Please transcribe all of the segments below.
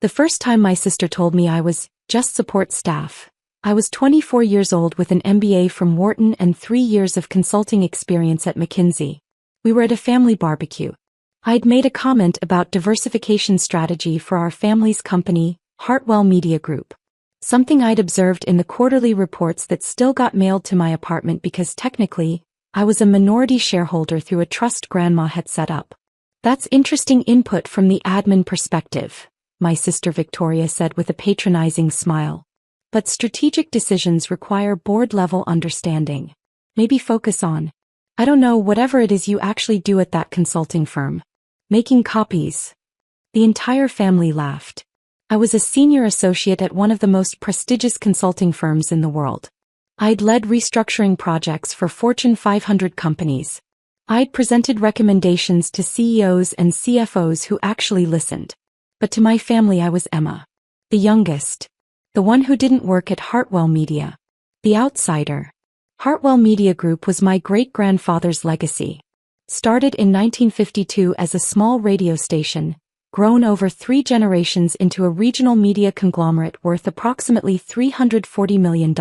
The first time my sister told me I was just support staff, I was 24 years old with an MBA from Wharton and 3 years of consulting experience at McKinsey. We were at a family barbecue. I'd made a comment about diversification strategy for our family's company, Hartwell Media Group. Something I'd observed in the quarterly reports that still got mailed to my apartment because technically, I was a minority shareholder through a trust grandma had set up. That's interesting input from the admin perspective, my sister Victoria said with a patronizing smile. But strategic decisions require board-level understanding. Maybe focus on, I don't know, whatever it is you actually do at that consulting firm. Making copies. The entire family laughed. I was a senior associate at one of the most prestigious consulting firms in the world. I'd led restructuring projects for Fortune 500 companies. I'd presented recommendations to CEOs and CFOs who actually listened. But to my family I was Emma. The youngest. The one who didn't work at Hartwell Media. The outsider. Hartwell Media Group was my great-grandfather's legacy. Started in 1952 as a small radio station, grown over 3 generations into a regional media conglomerate worth approximately $340 million.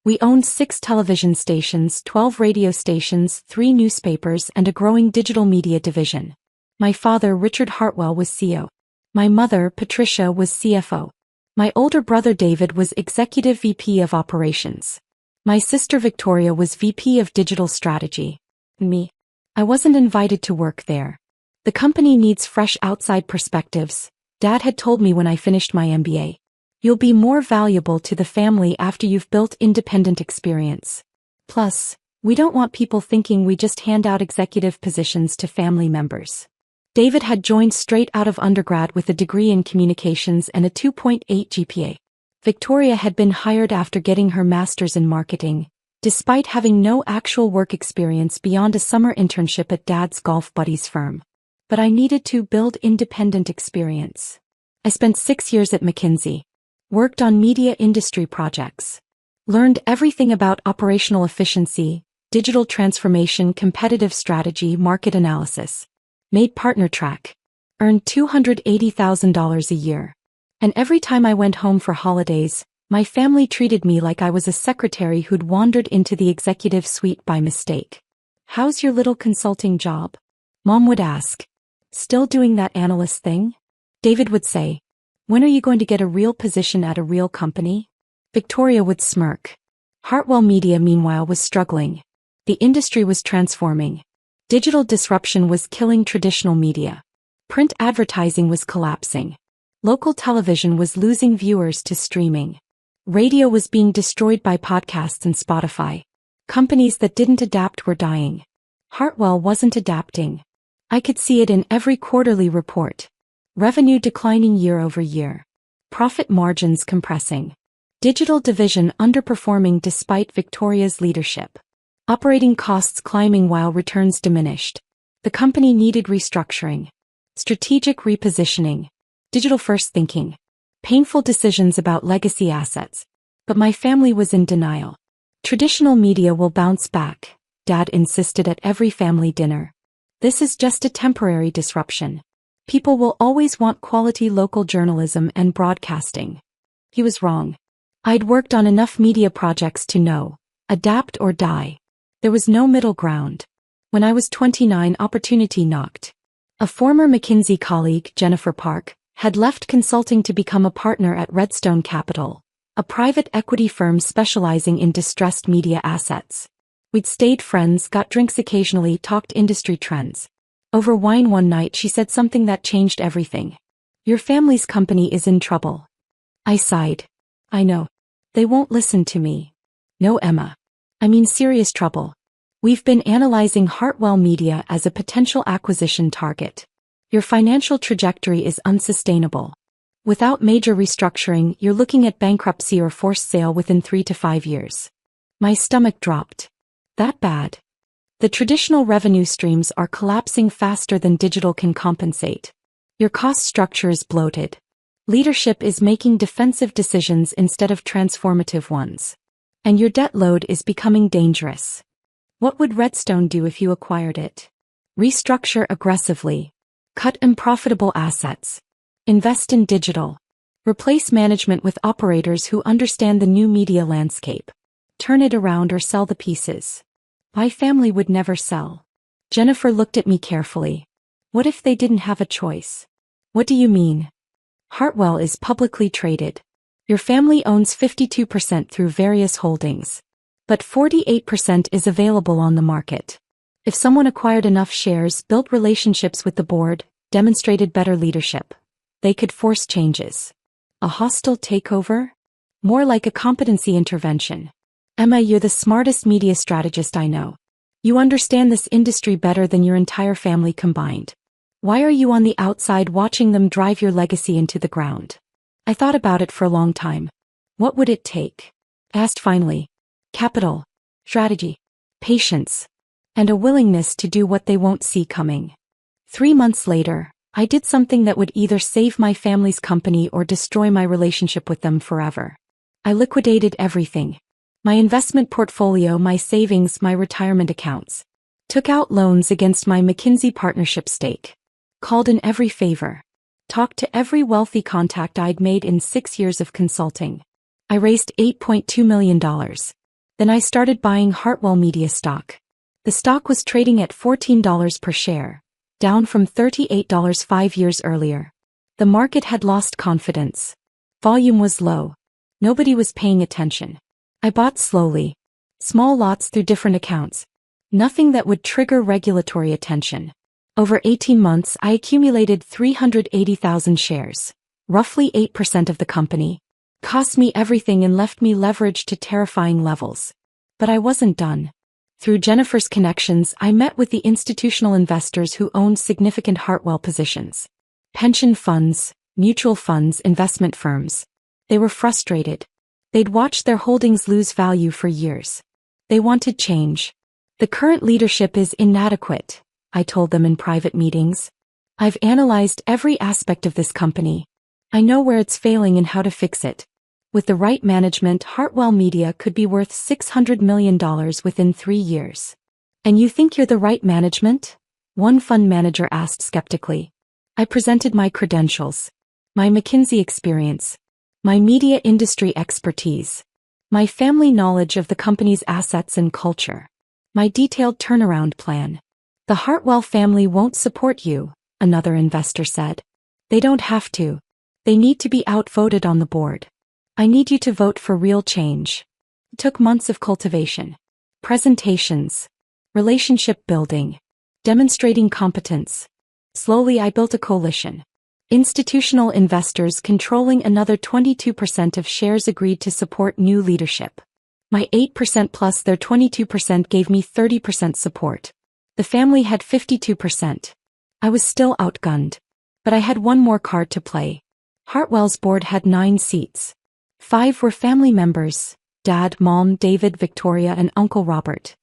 We owned 6 television stations, 12 radio stations, 3 newspapers, and a growing digital media division. My father, Richard Hartwell, was CEO. My mother, Patricia, was CFO. My older brother, David, was Executive VP of Operations. My sister, Victoria, was VP of Digital Strategy. Me. I wasn't invited to work there. The company needs fresh outside perspectives, Dad had told me when I finished my MBA. You'll be more valuable to the family after you've built independent experience. Plus, we don't want people thinking we just hand out executive positions to family members. David had joined straight out of undergrad with a degree in communications and a 2.8 GPA. Victoria had been hired after getting her master's in marketing, despite having no actual work experience beyond a summer internship at Dad's golf buddy's firm. But I needed to build independent experience. I spent 6 years at McKinsey. Worked on media industry projects. Learned everything about operational efficiency, digital transformation, competitive strategy, market analysis. Made partner track. Earned $280,000 a year. And every time I went home for holidays, my family treated me like I was a secretary who'd wandered into the executive suite by mistake. How's your little consulting job? Mom would ask. Still doing that analyst thing? David would say. When are you going to get a real position at a real company? Victoria would smirk. Hartwell Media, meanwhile, was struggling. The industry was transforming. Digital disruption was killing traditional media. Print advertising was collapsing. Local television was losing viewers to streaming. Radio was being destroyed by podcasts and Spotify. Companies that didn't adapt were dying. Hartwell wasn't adapting. I could see it in every quarterly report. Revenue declining year over year. Profit margins compressing. Digital division underperforming despite Victoria's leadership. Operating costs climbing while returns diminished. The company needed restructuring. Strategic repositioning. Digital-first thinking. Painful decisions about legacy assets. But my family was in denial. Traditional media will bounce back, Dad insisted at every family dinner. This is just a temporary disruption. People will always want quality local journalism and broadcasting. He was wrong. I'd worked on enough media projects to know, adapt or die. There was no middle ground. When I was 29, opportunity knocked. A former McKinsey colleague, Jennifer Park, had left consulting to become a partner at Redstone Capital, a private equity firm specializing in distressed media assets. We'd stayed friends, got drinks occasionally, talked industry trends. Over wine one night she said something that changed everything. Your family's company is in trouble. I sighed. I know. They won't listen to me. No, Emma. I mean serious trouble. We've been analyzing Hartwell Media as a potential acquisition target. Your financial trajectory is unsustainable. Without major restructuring, you're looking at bankruptcy or forced sale within 3 to 5 years. My stomach dropped. That bad? The traditional revenue streams are collapsing faster than digital can compensate. Your cost structure is bloated. Leadership is making defensive decisions instead of transformative ones. And your debt load is becoming dangerous. What would Redstone do if you acquired it? Restructure aggressively. Cut unprofitable assets. Invest in digital. Replace management with operators who understand the new media landscape. Turn it around or sell the pieces. My family would never sell. Jennifer looked at me carefully. What if they didn't have a choice? What do you mean? Hartwell is publicly traded. Your family owns 52% through various holdings. But 48% is available on the market. If someone acquired enough shares, built relationships with the board, demonstrated better leadership, they could force changes. A hostile takeover? More like a competency intervention. Emma, you're the smartest media strategist I know. You understand this industry better than your entire family combined. Why are you on the outside watching them drive your legacy into the ground? I thought about it for a long time. What would it take? Asked finally. Capital, strategy, patience, and a willingness to do what they won't see coming. 3 months later, I did something that would either save my family's company or destroy my relationship with them forever. I liquidated everything. My investment portfolio, my savings, my retirement accounts. Took out loans against my McKinsey partnership stake. Called in every favor. Talked to every wealthy contact I'd made in 6 years of consulting. I raised $8.2 million. Then I started buying Hartwell Media stock. The stock was trading at $14 per share, down from $38 5 years earlier. The market had lost confidence. Volume was low. Nobody was paying attention. I bought slowly. Small lots through different accounts. Nothing that would trigger regulatory attention. Over 18 months, I accumulated 380,000 shares, roughly 8% of the company. Cost me everything and left me leveraged to terrifying levels. But I wasn't done. Through Jennifer's connections, I met with the institutional investors who owned significant Hartwell positions. Pension funds, mutual funds, investment firms. They were frustrated. They'd watched their holdings lose value for years. They wanted change. The current leadership is inadequate, I told them in private meetings. I've analyzed every aspect of this company. I know where it's failing and how to fix it. With the right management, Hartwell Media could be worth $600 million within 3 years. And you think you're the right management? One fund manager asked skeptically. I presented my credentials, my McKinsey experience, my media industry expertise, my family knowledge of the company's assets and culture, my detailed turnaround plan. The Hartwell family won't support you, another investor said. They don't have to. They need to be outvoted on the board. I need you to vote for real change. It took months of cultivation, presentations, relationship building, demonstrating competence. Slowly I built a coalition. Institutional investors controlling another 22% of shares agreed to support new leadership. My 8% plus their 22% gave me 30% support. The family had 52%. I was still outgunned. But I had one more card to play. Hartwell's board had 9 seats. 5 were family members, Dad, Mom, David, Victoria, and Uncle Robert.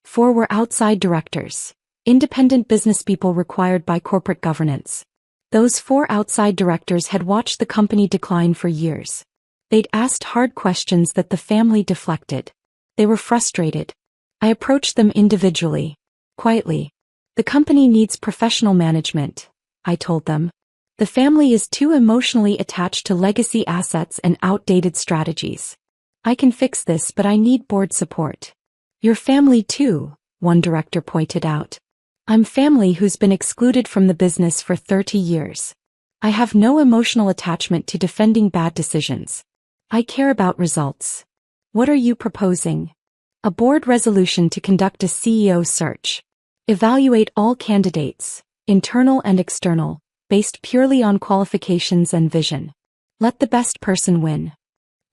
4 were outside directors, independent businesspeople required by corporate governance. Those 4 outside directors had watched the company decline for years. They'd asked hard questions that the family deflected. They were frustrated. I approached them individually, quietly. The company needs professional management, I told them. The family is too emotionally attached to legacy assets and outdated strategies. I can fix this, but I need board support. Your family too, one director pointed out. I'm family who's been excluded from the business for 30 years. I have no emotional attachment to defending bad decisions. I care about results. What are you proposing? A board resolution to conduct a CEO search. Evaluate all candidates, internal and external, based purely on qualifications and vision. Let the best person win.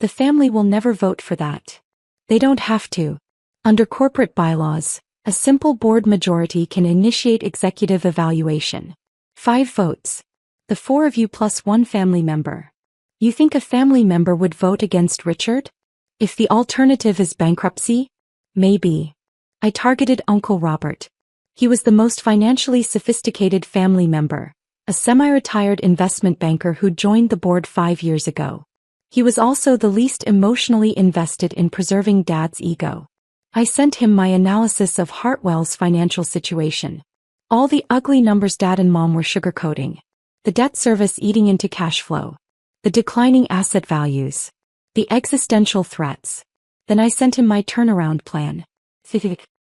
The family will never vote for that. They don't have to. Under corporate bylaws, a simple board majority can initiate executive evaluation. 5 votes. The 4 of you plus 1 family member. You think a family member would vote against Richard? If the alternative is bankruptcy? Maybe. I targeted Uncle Robert. He was the most financially sophisticated family member, a semi-retired investment banker who joined the board 5 years ago. He was also the least emotionally invested in preserving Dad's ego. I sent him my analysis of Hartwell's financial situation. All the ugly numbers Dad and Mom were sugarcoating. The debt service eating into cash flow. The declining asset values. The existential threats. Then I sent him my turnaround plan.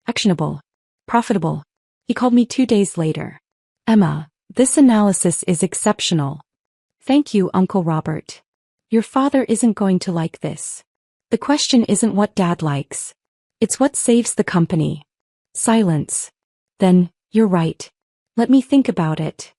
Actionable. Profitable. He called me 2 days later. Emma, this analysis is exceptional. Thank you, Uncle Robert. Your father isn't going to like this. The question isn't what Dad likes. It's what saves the company. Silence. Then, you're right. Let me think about it.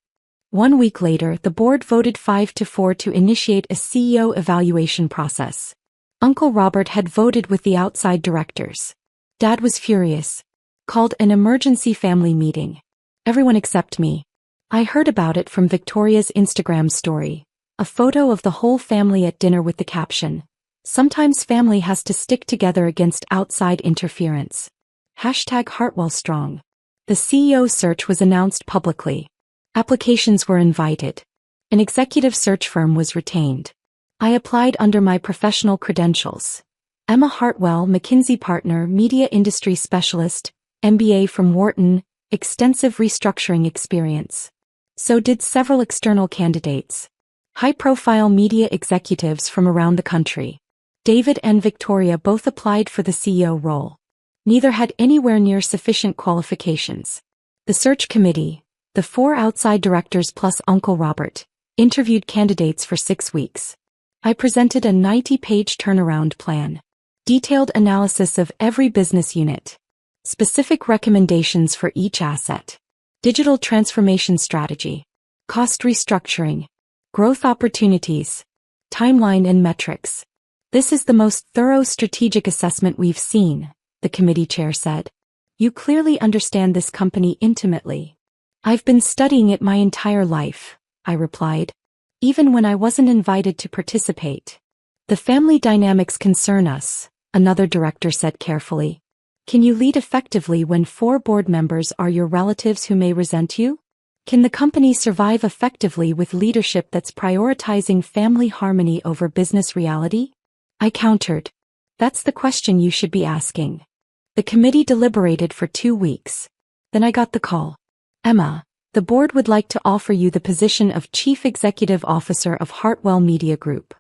1 week later, the board voted 5-4 to initiate a CEO evaluation process. Uncle Robert had voted with the outside directors. Dad was furious. Called an emergency family meeting. Everyone except me. I heard about it from Victoria's Instagram story. A photo of the whole family at dinner with the caption, "Sometimes family has to stick together against outside interference." #Hartwell Strong. The CEO search was announced publicly. Applications were invited. An executive search firm was retained. I applied under my professional credentials. Emma Hartwell, McKinsey partner, media industry specialist, MBA from Wharton, extensive restructuring experience. So did several external candidates. High-profile media executives from around the country. David and Victoria both applied for the CEO role. Neither had anywhere near sufficient qualifications. The search committee, the 4 outside directors plus Uncle Robert, interviewed candidates for 6 weeks. I presented a 90-page turnaround plan. Detailed analysis of every business unit. Specific recommendations for each asset. Digital transformation strategy. Cost restructuring. Growth opportunities. Timeline and metrics. This is the most thorough strategic assessment we've seen, the committee chair said. You clearly understand this company intimately. I've been studying it my entire life, I replied. Even when I wasn't invited to participate. The family dynamics concern us, another director said carefully. Can you lead effectively when 4 board members are your relatives who may resent you? Can the company survive effectively with leadership that's prioritizing family harmony over business reality? I countered. That's the question you should be asking. The committee deliberated for 2 weeks. Then I got the call. Emma, the board would like to offer you the position of Chief Executive Officer of Hartwell Media Group.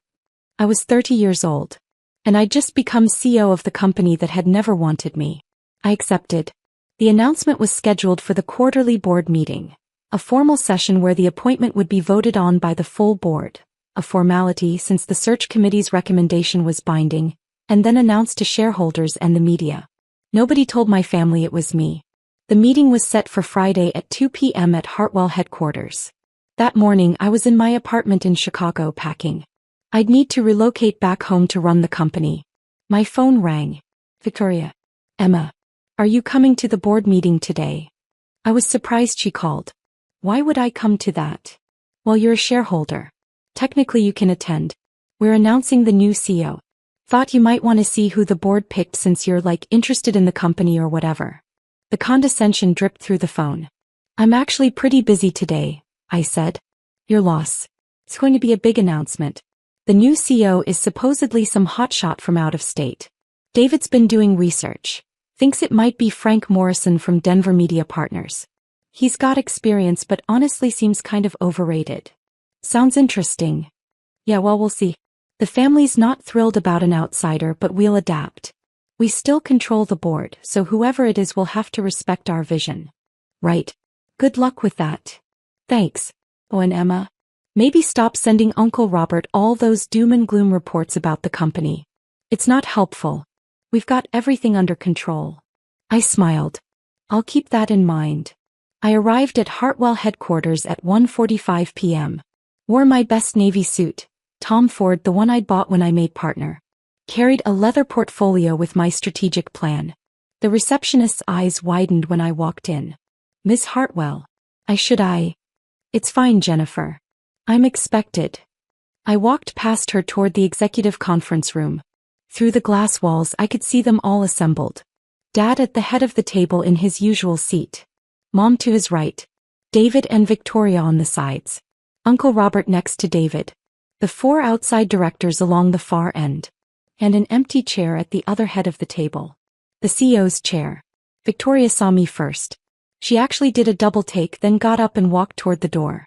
I was 30 years old. And I'd just become CEO of the company that had never wanted me. I accepted. The announcement was scheduled for the quarterly board meeting. A formal session where the appointment would be voted on by the full board, a formality since the search committee's recommendation was binding, and then announced to shareholders and the media. Nobody told my family it was me. The meeting was set for Friday at 2 p.m. at Hartwell headquarters. That morning I was in my apartment in Chicago packing. I'd need to relocate back home to run the company. My phone rang. Victoria. Emma. Are you coming to the board meeting today? I was surprised she called. Why would I come to that? Well, you're a shareholder. Technically you can attend. We're announcing the new CEO. Thought you might want to see who the board picked since you're interested in the company or whatever. The condescension dripped through the phone. I'm actually pretty busy today, I said. Your loss. It's going to be a big announcement. The new CEO is supposedly some hotshot from out of state. David's been doing research. Thinks it might be Frank Morrison from Denver Media Partners. He's got experience but honestly seems kind of overrated. Sounds interesting. Yeah, well, we'll see. The family's not thrilled about an outsider, but we'll adapt. We still control the board, so whoever it is will have to respect our vision. Right. Good luck with that. Thanks. Oh, and Emma. Maybe stop sending Uncle Robert all those doom and gloom reports about the company. It's not helpful. We've got everything under control. I smiled. I'll keep that in mind. I arrived at Hartwell headquarters at 1:45 p.m. Wore my best navy suit, Tom Ford, the one I'd bought when I made partner. Carried a leather portfolio with my strategic plan. The receptionist's eyes widened when I walked in. Miss Hartwell. It's fine, Jennifer. I'm expected. I walked past her toward the executive conference room. Through the glass walls I could see them all assembled. Dad at the head of the table in his usual seat. Mom to his right. David and Victoria on the sides. Uncle Robert next to David. The 4 outside directors along the far end. And an empty chair at the other head of the table. The CEO's chair. Victoria saw me first. She actually did a double take, then got up and walked toward the door.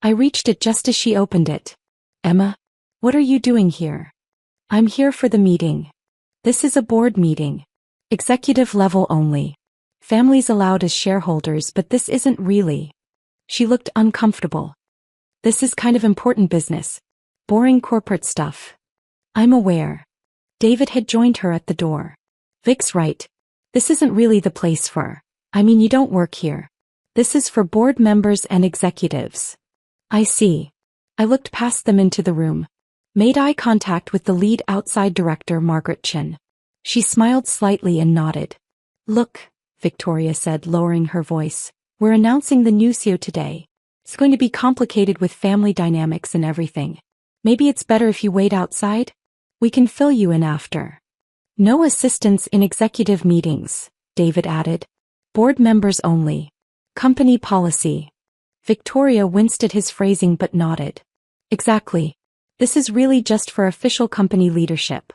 I reached it just as she opened it. Emma, what are you doing here? I'm here for the meeting. This is a board meeting. Executive level only. Families allowed as shareholders, but this isn't really. She looked uncomfortable. This is kind of important business. Boring corporate stuff. I'm aware. David had joined her at the door. Vic's right. This isn't really the place for. You don't work here. This is for board members and executives. I see. I looked past them into the room. Made eye contact with the lead outside director, Margaret Chin. She smiled slightly and nodded. Look, Victoria said, lowering her voice. We're announcing the new CEO today. It's going to be complicated with family dynamics and everything. Maybe it's better if you wait outside? We can fill you in after. No assistance in executive meetings, David added. Board members only. Company policy. Victoria winced at his phrasing but nodded. Exactly. This is really just for official company leadership.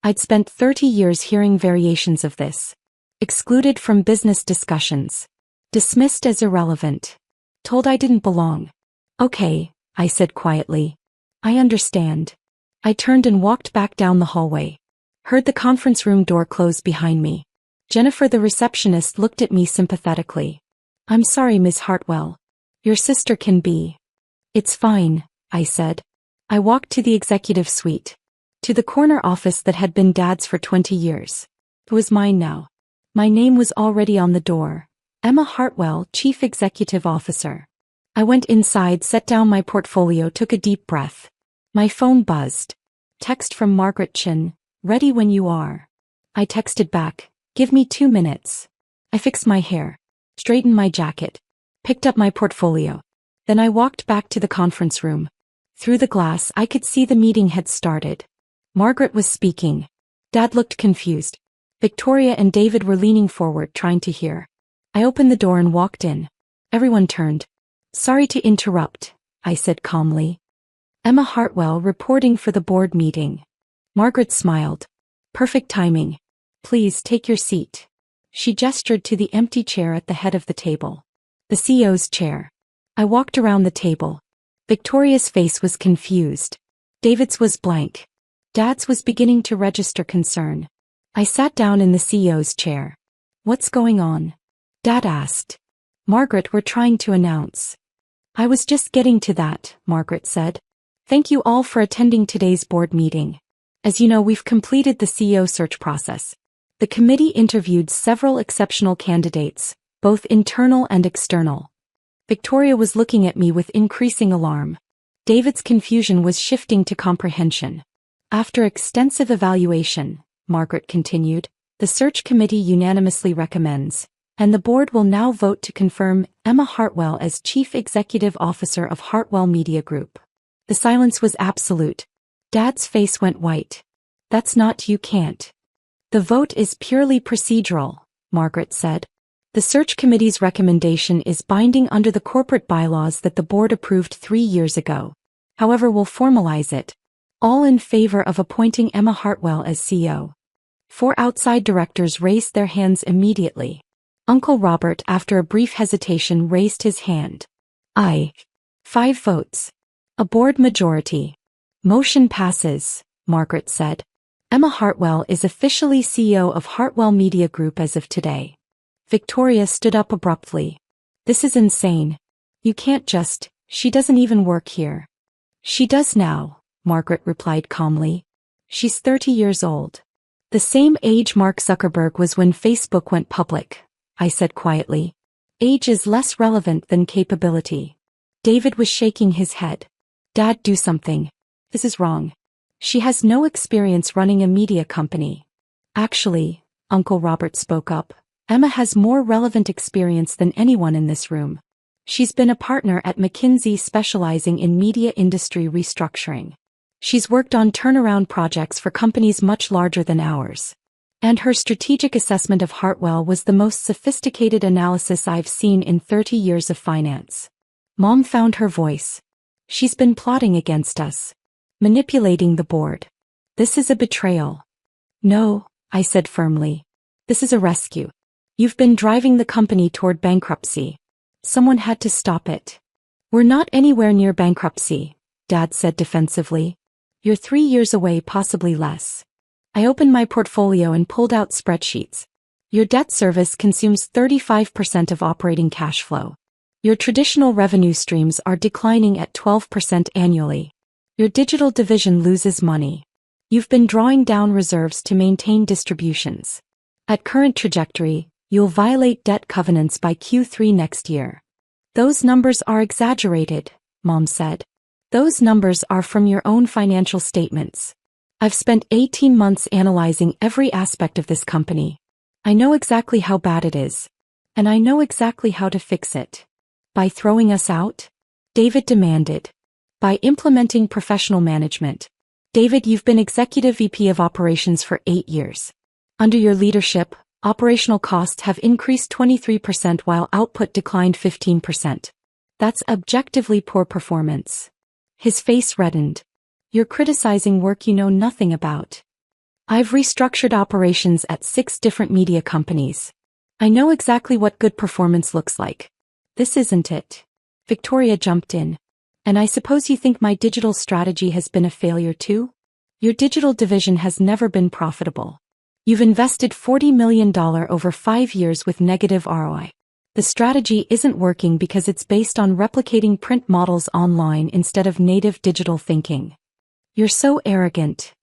I'd spent 30 years hearing variations of this. Excluded from business discussions. Dismissed as irrelevant. Told I didn't belong. Okay, I said quietly. I understand. I turned and walked back down the hallway. Heard the conference room door close behind me. Jennifer, the receptionist, looked at me sympathetically. I'm sorry, Miss Hartwell. Your sister can be. It's fine, I said. I walked to the executive suite. To the corner office that had been Dad's for 20 years. It was mine now. My name was already on the door. Emma Hartwell, Chief Executive Officer. I went inside, set down my portfolio, took a deep breath. My phone buzzed. Text from Margaret Chin, ready when you are. I texted back, give me 2 minutes. I fixed my hair, straightened my jacket, picked up my portfolio. Then I walked back to the conference room. Through the glass I could see the meeting had started. Margaret was speaking. Dad looked confused. Victoria and David were leaning forward trying to hear. I opened the door and walked in. Everyone turned. Sorry to interrupt, I said calmly. Emma Hartwell reporting for the board meeting. Margaret smiled. Perfect timing. Please take your seat. She gestured to the empty chair at the head of the table. The CEO's chair. I walked around the table. Victoria's face was confused. David's was blank. Dad's was beginning to register concern. I sat down in the CEO's chair. What's going on? Dad asked. Margaret, we're trying to announce. I was just getting to that, Margaret said. Thank you all for attending today's board meeting. As you know, we've completed the CEO search process. The committee interviewed several exceptional candidates, both internal and external. Victoria was looking at me with increasing alarm. David's confusion was shifting to comprehension. After extensive evaluation, Margaret continued, the search committee unanimously recommends, and the board will now vote to confirm Emma Hartwell as Chief Executive Officer of Hartwell Media Group. The silence was absolute. Dad's face went white. That's not, you can't. The vote is purely procedural, Margaret said. The search committee's recommendation is binding under the corporate bylaws that the board approved 3 years ago. However, we'll formalize it. All in favor of appointing Emma Hartwell as CEO. 4 outside directors raised their hands immediately. Uncle Robert, after a brief hesitation, raised his hand. Aye. 5 votes. A board majority. Motion passes, Margaret said. Emma Hartwell is officially CEO of Hartwell Media Group as of today. Victoria stood up abruptly. This is insane. You can't just, she doesn't even work here. She does now, Margaret replied calmly. She's 30 years old. The same age Mark Zuckerberg was when Facebook went public, I said quietly. Age is less relevant than capability. David was shaking his head. Dad, do something. This is wrong. She has no experience running a media company. Actually, Uncle Robert spoke up, Emma has more relevant experience than anyone in this room. She's been a partner at McKinsey specializing in media industry restructuring. She's worked on turnaround projects for companies much larger than ours. And her strategic assessment of Hartwell was the most sophisticated analysis I've seen in 30 years of finance. Mom found her voice. She's been plotting against us. Manipulating the board. This is a betrayal. No, I said firmly. This is a rescue. You've been driving the company toward bankruptcy. Someone had to stop it. We're not anywhere near bankruptcy, Dad said defensively. You're 3 years away, possibly less. I opened my portfolio and pulled out spreadsheets. Your debt service consumes 35% of operating cash flow. Your traditional revenue streams are declining at 12% annually. Your digital division loses money. You've been drawing down reserves to maintain distributions. At current trajectory, you'll violate debt covenants by Q3 next year. Those numbers are exaggerated, Mom said. Those numbers are from your own financial statements. I've spent 18 months analyzing every aspect of this company. I know exactly how bad it is. And I know exactly how to fix it. By throwing us out? David demanded. By implementing professional management. David, you've been Executive VP of Operations for 8 years. Under your leadership, operational costs have increased 23% while output declined 15%. That's objectively poor performance. His face reddened. You're criticizing work you know nothing about. I've restructured operations at 6 different media companies. I know exactly what good performance looks like. This isn't it. Victoria jumped in. And I suppose you think my digital strategy has been a failure too? Your digital division has never been profitable. You've invested $40 million over 5 years with negative ROI. The strategy isn't working because it's based on replicating print models online instead of native digital thinking. You're so arrogant.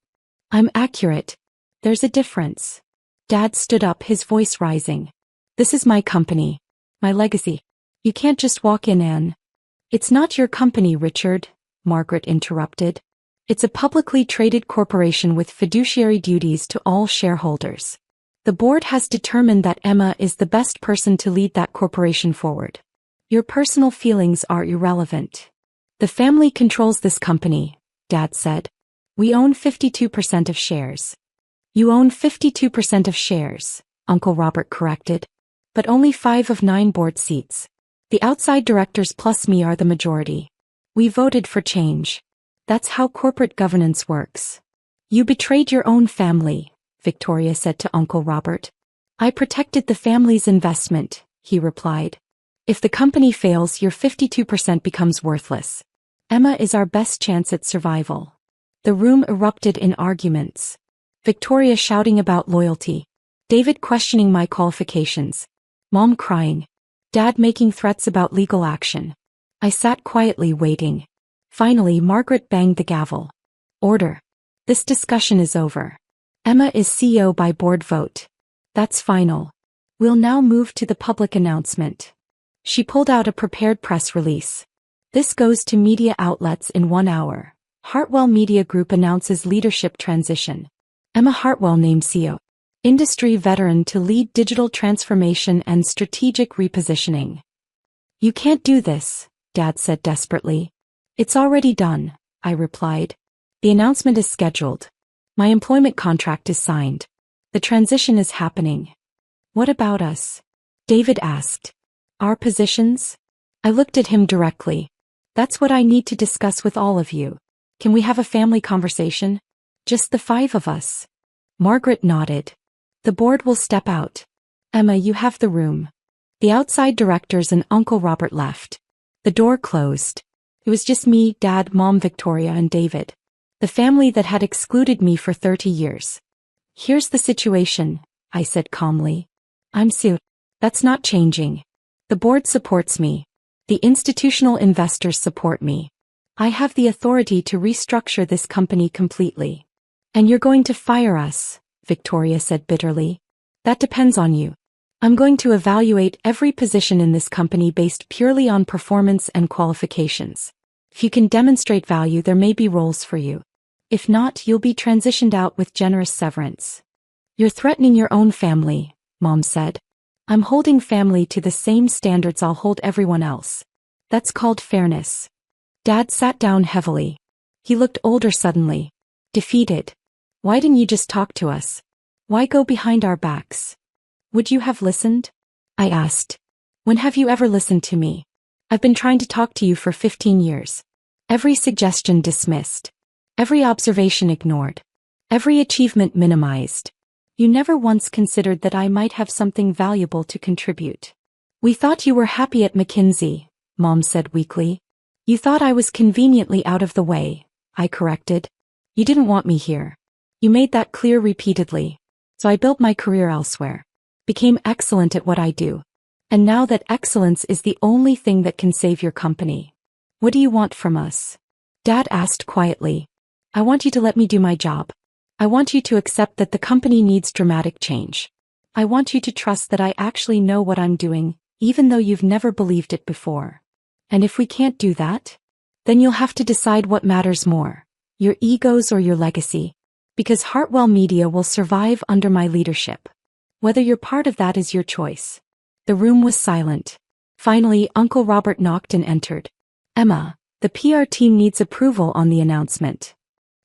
I'm accurate. There's a difference. Dad stood up, his voice rising. This is my company. My legacy. You can't just walk in and... It's not your company, Richard, Margaret interrupted. It's a publicly traded corporation with fiduciary duties to all shareholders. The board has determined that Emma is the best person to lead that corporation forward. Your personal feelings are irrelevant. The family controls this company, Dad said. We own 52% of shares. You own 52% of shares, Uncle Robert corrected. But only 5 of 9 board seats. The outside directors plus me are the majority. We voted for change. That's how corporate governance works. You betrayed your own family, Victoria said to Uncle Robert. I protected the family's investment, he replied. If the company fails, your 52% becomes worthless. Emma is our best chance at survival. The room erupted in arguments. Victoria shouting about loyalty. David questioning my qualifications. Mom crying. Dad making threats about legal action. I sat quietly waiting. Finally, Margaret banged the gavel. Order. This discussion is over. Emma is CEO by board vote. That's final. We'll now move to the public announcement. She pulled out a prepared press release. This goes to media outlets in 1 hour. Hartwell Media Group announces leadership transition. Emma Hartwell named CEO. Industry veteran to lead digital transformation and strategic repositioning. You can't do this, Dad said desperately. It's already done, I replied. The announcement is scheduled. My employment contract is signed. The transition is happening. What about us? David asked. Our positions? I looked at him directly. That's what I need to discuss with all of you. Can we have a family conversation? Just the 5 of us. Margaret nodded. The board will step out. Emma, you have the room. The outside directors and Uncle Robert left. The door closed. It was just me, Dad, Mom, Victoria, and David. The family that had excluded me for 30 years. Here's the situation, I said calmly. I'm sued. That's not changing. The board supports me. The institutional investors support me. I have the authority to restructure this company completely. And you're going to fire us, Victoria said bitterly. That depends on you. I'm going to evaluate every position in this company based purely on performance and qualifications. If you can demonstrate value, there may be roles for you. If not, you'll be transitioned out with generous severance. You're threatening your own family, Mom said. I'm holding family to the same standards I'll hold everyone else. That's called fairness. Dad sat down heavily. He looked older suddenly. Defeated. Why didn't you just talk to us? Why go behind our backs? Would you have listened? I asked. When have you ever listened to me? I've been trying to talk to you for 15 years. Every suggestion dismissed. Every observation ignored. Every achievement minimized. You never once considered that I might have something valuable to contribute. We thought you were happy at McKinsey, Mom said weakly. You thought I was conveniently out of the way, I corrected. You didn't want me here. You made that clear repeatedly. So I built my career elsewhere. Became excellent at what I do. And now that excellence is the only thing that can save your company. What do you want from us? Dad asked quietly. I want you to let me do my job. I want you to accept that the company needs dramatic change. I want you to trust that I actually know what I'm doing, even though you've never believed it before. And if we can't do that, then you'll have to decide what matters more, your egos or your legacy, because Hartwell Media will survive under my leadership. Whether you're part of that is your choice. The room was silent. Finally, Uncle Robert knocked and entered. Emma, the PR team needs approval on the announcement.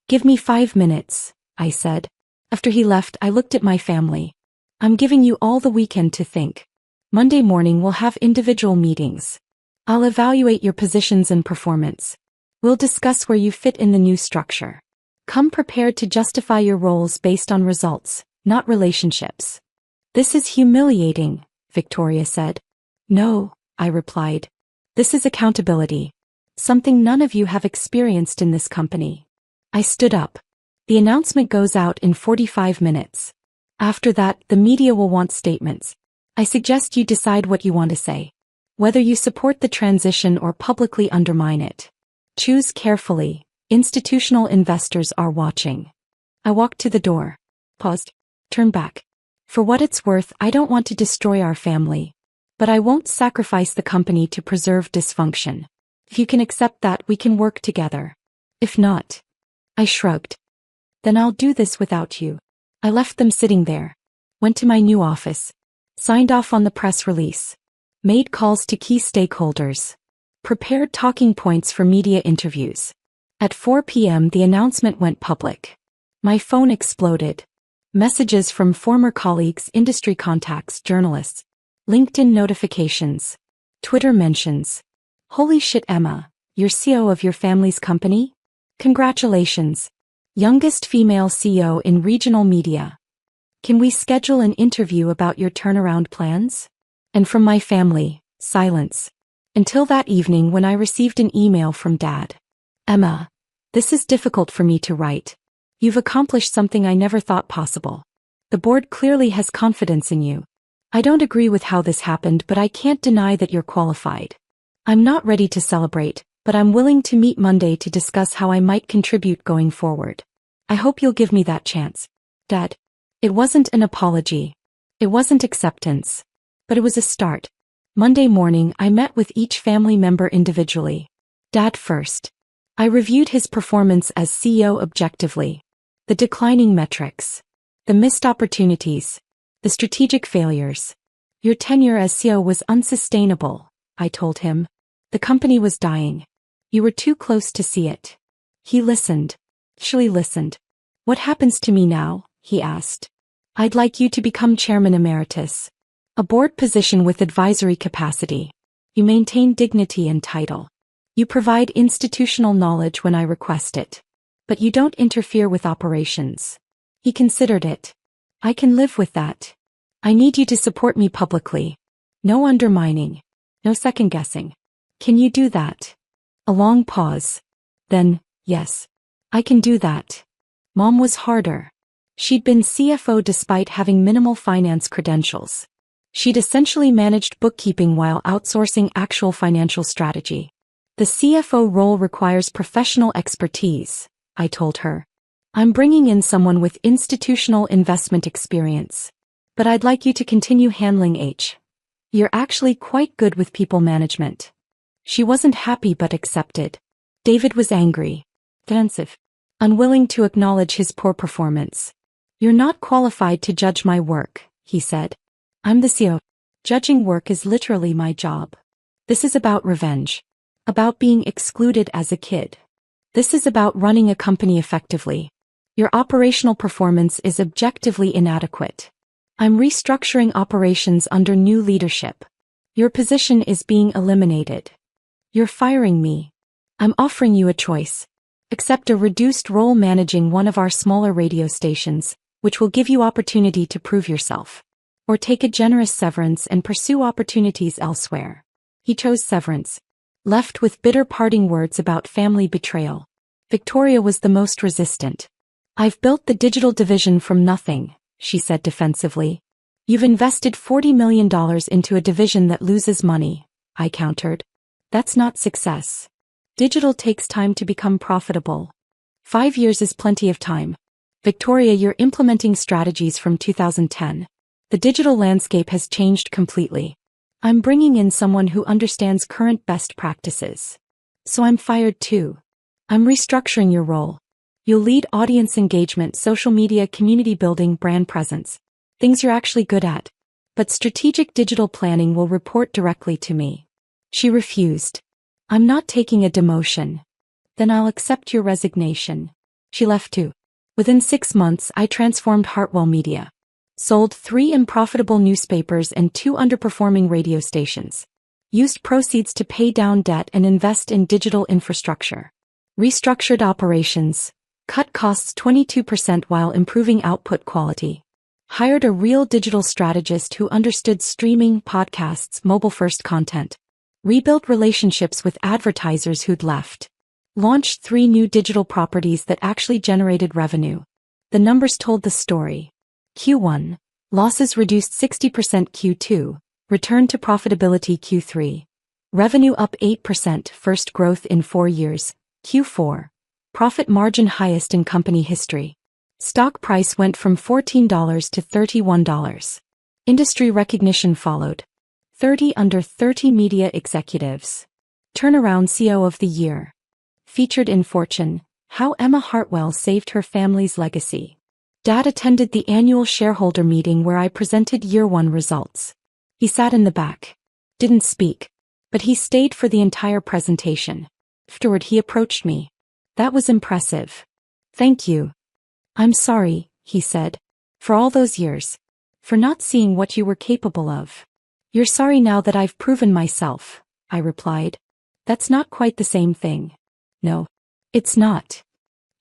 Give me 5 minutes, I said. After he left, I looked at my family. I'm giving you all the weekend to think. Monday morning we'll have individual meetings. I'll evaluate your positions and performance. We'll discuss where you fit in the new structure. Come prepared to justify your roles based on results, not relationships. This is humiliating, Victoria said. No, I replied. This is accountability. Something none of you have experienced in this company. I stood up. The announcement goes out in 45 minutes. After that, the media will want statements. I suggest you decide what you want to say. Whether you support the transition or publicly undermine it. Choose carefully. Institutional investors are watching. I walked to the door. Paused. Turned back. For what it's worth, I don't want to destroy our family. But I won't sacrifice the company to preserve dysfunction. If you can accept that, we can work together. If not, I shrugged. Then I'll do this without you. I left them sitting there. Went to my new office. Signed off on the press release. Made calls to key stakeholders. Prepared talking points for media interviews. At 4 p.m. the announcement went public. My phone exploded. Messages from former colleagues, industry contacts, journalists. LinkedIn notifications. Twitter mentions. Holy shit, Emma, you're CEO of your family's company? Congratulations. Youngest female CEO in regional media. Can we schedule an interview about your turnaround plans? And from my family, silence. Until that evening when I received an email from Dad. Emma, this is difficult for me to write. You've accomplished something I never thought possible. The board clearly has confidence in you. I don't agree with how this happened, but I can't deny that you're qualified. I'm not ready to celebrate, but I'm willing to meet Monday to discuss how I might contribute going forward. I hope you'll give me that chance. Dad. It wasn't an apology. It wasn't acceptance. But it was a start. Monday morning I met with each family member individually. Dad first. I reviewed his performance as CEO objectively. The declining metrics. The missed opportunities. The strategic failures. Your tenure as CEO was unsustainable, I told him. The company was dying. You were too close to see it. He listened. Actually listened. What happens to me now? He asked. I'd like you to become chairman emeritus. A board position with advisory capacity. You maintain dignity and title. You provide institutional knowledge when I request it. But you don't interfere with operations. He considered it. I can live with that. I need you to support me publicly. No undermining. No second guessing. Can you do that? A long pause. Then, yes. I can do that. Mom was harder. She'd been CFO despite having minimal finance credentials. She'd essentially managed bookkeeping while outsourcing actual financial strategy. The CFO role requires professional expertise, I told her. I'm bringing in someone with institutional investment experience. But I'd like you to continue handling H. You're actually quite good with people management. She wasn't happy but accepted. David was angry. Defensive. Unwilling to acknowledge his poor performance. You're not qualified to judge my work, he said. I'm the CEO. Judging work is literally my job. This is about revenge. About being excluded as a kid. This is about running a company effectively. Your operational performance is objectively inadequate. I'm restructuring operations under new leadership. Your position is being eliminated. You're firing me. I'm offering you a choice. Accept a reduced role managing one of our smaller radio stations, which will give you opportunity to prove yourself. Or take a generous severance and pursue opportunities elsewhere. He chose severance. left with bitter parting words about family betrayal. Victoria was the most resistant. "I've built the digital division from nothing," she said defensively. "You've invested $40 million into a division that loses money," I countered. "That's not success. Digital takes time to become profitable. 5 years is plenty of time. Victoria, you're implementing strategies from 2010. The digital landscape has changed completely. I'm bringing in someone who understands current best practices. So I'm fired too. I'm restructuring your role. You'll lead audience engagement, social media, community building, brand presence. Things you're actually good at. But strategic digital planning will report directly to me." She refused. "I'm not taking a demotion." "Then I'll accept your resignation." She left too. Within 6 months, I transformed Hartwell Media. Sold 3 unprofitable newspapers and 2 underperforming radio stations. Used proceeds to pay down debt and invest in digital infrastructure. Restructured operations. Cut costs 22% while improving output quality. Hired a real digital strategist who understood streaming, podcasts, mobile-first content. Rebuilt relationships with advertisers who'd left. Launched 3 new digital properties that actually generated revenue. The numbers told the story. Q1. Losses reduced 60%. Q2. Return to profitability. Q3. Revenue up 8%, first growth in 4 years. Q4. Profit margin highest in company history. Stock price went from $14 to $31. Industry recognition followed. 30 under 30 media executives. Turnaround CEO of the Year. Featured in Fortune, How Emma Hartwell Saved Her Family's Legacy. Dad attended the annual shareholder meeting where I presented year 1 results. He sat in the back. Didn't speak. But he stayed for the entire presentation. Afterward he approached me. "That was impressive. Thank you." "I'm sorry," he said. "For all those years. For not seeing what you were capable of." "You're sorry now that I've proven myself," I replied. "That's not quite the same thing." "No. It's not."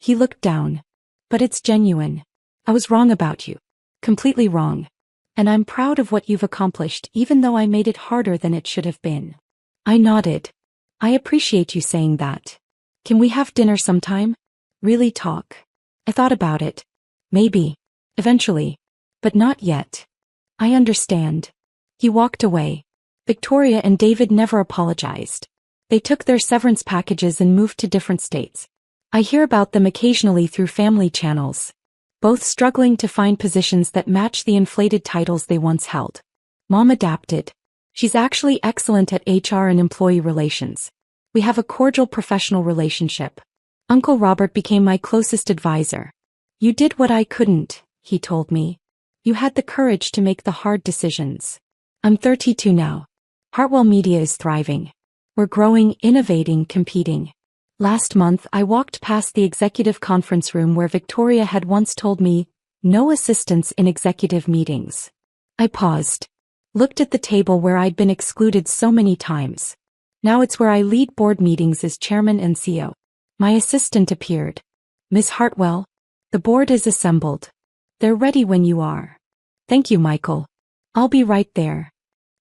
He looked down. "But it's genuine. I was wrong about you. Completely wrong. And I'm proud of what you've accomplished even though I made it harder than it should have been." I nodded. "I appreciate you saying that. Can we have dinner sometime? Really talk?" I thought about it. "Maybe. Eventually. But not yet." "I understand." He walked away. Victoria and David never apologized. They took their severance packages and moved to different states. I hear about them occasionally through family channels. Both struggling to find positions that match the inflated titles they once held. Mom adapted. She's actually excellent at HR and employee relations. We have a cordial professional relationship. Uncle Robert became my closest advisor. "You did what I couldn't," he told me. "You had the courage to make the hard decisions." I'm 32 now. Hartwell Media is thriving. We're growing, innovating, competing. Last month I walked past the executive conference room where Victoria had once told me, "No assistants in executive meetings." I paused. Looked at the table where I'd been excluded so many times. Now it's where I lead board meetings as chairman and CEO. My assistant appeared. "Miss Hartwell, the board is assembled. They're ready when you are." "Thank you, Michael. I'll be right there."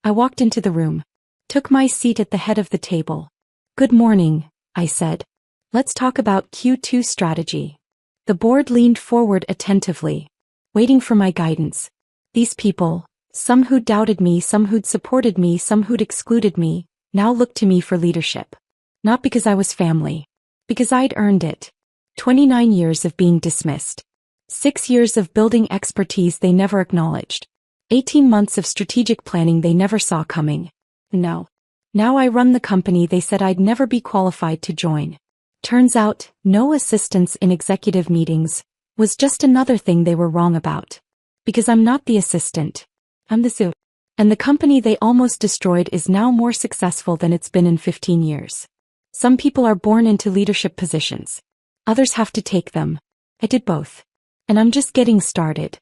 I walked into the room. Took my seat at the head of the table. "Good morning," I said. "Let's talk about Q2 strategy." The board leaned forward attentively, waiting for my guidance. These people, some who'd doubted me, some who'd supported me, some who'd excluded me, now looked to me for leadership. Not because I was family. Because I'd earned it. 29 years of being dismissed. 6 years of building expertise they never acknowledged. 18 months of strategic planning they never saw coming. No. Now I run the company they said I'd never be qualified to join. Turns out, no assistants in executive meetings was just another thing they were wrong about. Because I'm not the assistant. I'm the CEO. And the company they almost destroyed is now more successful than it's been in 15 years. Some people are born into leadership positions. Others have to take them. I did both. And I'm just getting started.